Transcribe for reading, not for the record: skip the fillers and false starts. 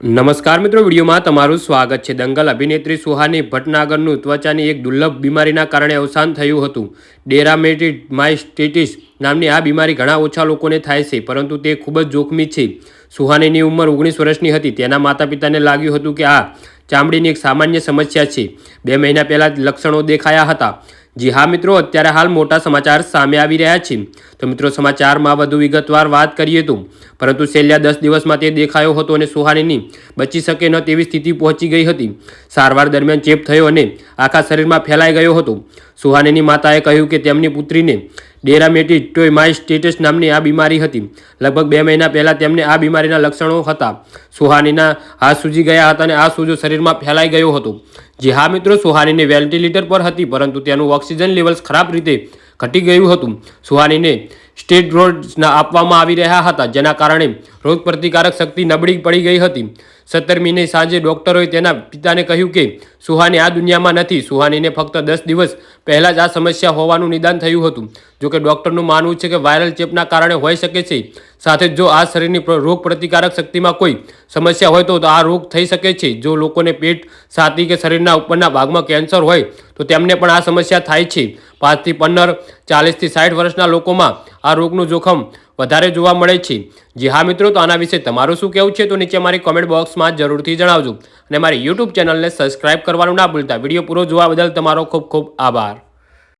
નમસ્કાર મિત્રો, વિડીયોમાં તમારું સ્વાગત છે। દંગલ અભિનેત્રી સુહાની ભટનાગરનું ત્વચાની એક દુર્લભ બીમારીના કારણે અવસાન થયું હતું। ડેરામેટિમાઇસ્ટેટિસ નામની આ બીમારી ઘણા ઓછા લોકોને થાય છે, પરંતુ તે ખૂબ જ જોખમી છે। સુહાનીની ઉંમર 19 વર્ષની હતી। તેના માતા-પિતાને લાગ્યું હતું કે આ ચામડીની એક સામાન્ય સમસ્યા છે। 2 મહિના પહેલા લક્ષણો દેખાયા હતા। જી હા મિત્રો, અત્યારે હાલ મોટા સમાચાર સામે આવી રહ્યા છે। તો મિત્રો, સમાચારમાં વધુ વિગતવાર વાત કરીએ તો પરંતુ છેલ્લા 10 દિવસમાં તે દેખાયો હતો અને સુહાનીની બચી શકે ન તેવી સ્થિતિ પહોંચી ગઈ હતી। સારવાર દરમિયાન ચેપ થયો અને આખા શરીરમાં ફેલાઈ ગયો હતો। સુહાનીની માતાએ કહ્યું કે તેમની પુત્રીને ડેરામેટિમાઇસ્ટેટિસ નામની આ બીમારી હતી। લગભગ 2 મહિના પહેલાં તેમને આ બીમારીના લક્ષણો હતા। સુહાનીના હાથ સૂજી ગયા હતા અને આ સૂજો શરીરમાં ફેલાઈ ગયો હતો। જી હા મિત્રો, સુહાનીને વેન્ટિલેટર પર હતી, પરંતુ તેનું ઓક્સિજન લેવલ્સ ખરાબ રીતે ઘટી ગયું હતું। સુહાનીને સ્ટેરોઇડ્સ આપવામાં આવી રહ્યા હતા, જેના કારણે રોગપ્રતિકારક શક્તિ નબળી પડી ગઈ હતી। 17મીની સાંજે ડોક્ટરોએ તેના પિતાને કહ્યું કે સુહાની આ દુનિયામાં નથી। સુહાનીને ફક્ત 10 દિવસ પહેલાં જ આ સમસ્યા હોવાનું નિદાન થયું હતું। જોકે ડોક્ટરનું માનવું છે કે વાયરલ ચેપના કારણે હોઈ શકે છે। સાથે જ જો આ શરીરની રોગપ્રતિકારક શક્તિમાં કોઈ સમસ્યા હોય તો આ રોગ થઈ શકે છે। જો લોકોને પેટ, છાતી કે શરીરના ઉપરના ભાગમાં કેન્સર હોય તો તેમને પણ આ સમસ્યા થાય છે। 5 થી 15, 40 થી 60 વર્ષના લોકોમાં આ રોગનું જોખમ વધારે જોવા મળે છે। જી હા મિત્રો, તો આના વિશે તમારું શું કહેવું છે તો નીચે મારી કોમેન્ટ બોક્સમાં જરૂરથી જણાવજો અને મારી YouTube ચેનલને સબસ્ક્રાઇબ કરવાનું ના ભૂલતા। વિડીયો પૂરો જોવા બદલ તમારો ખૂબ ખૂબ આભાર।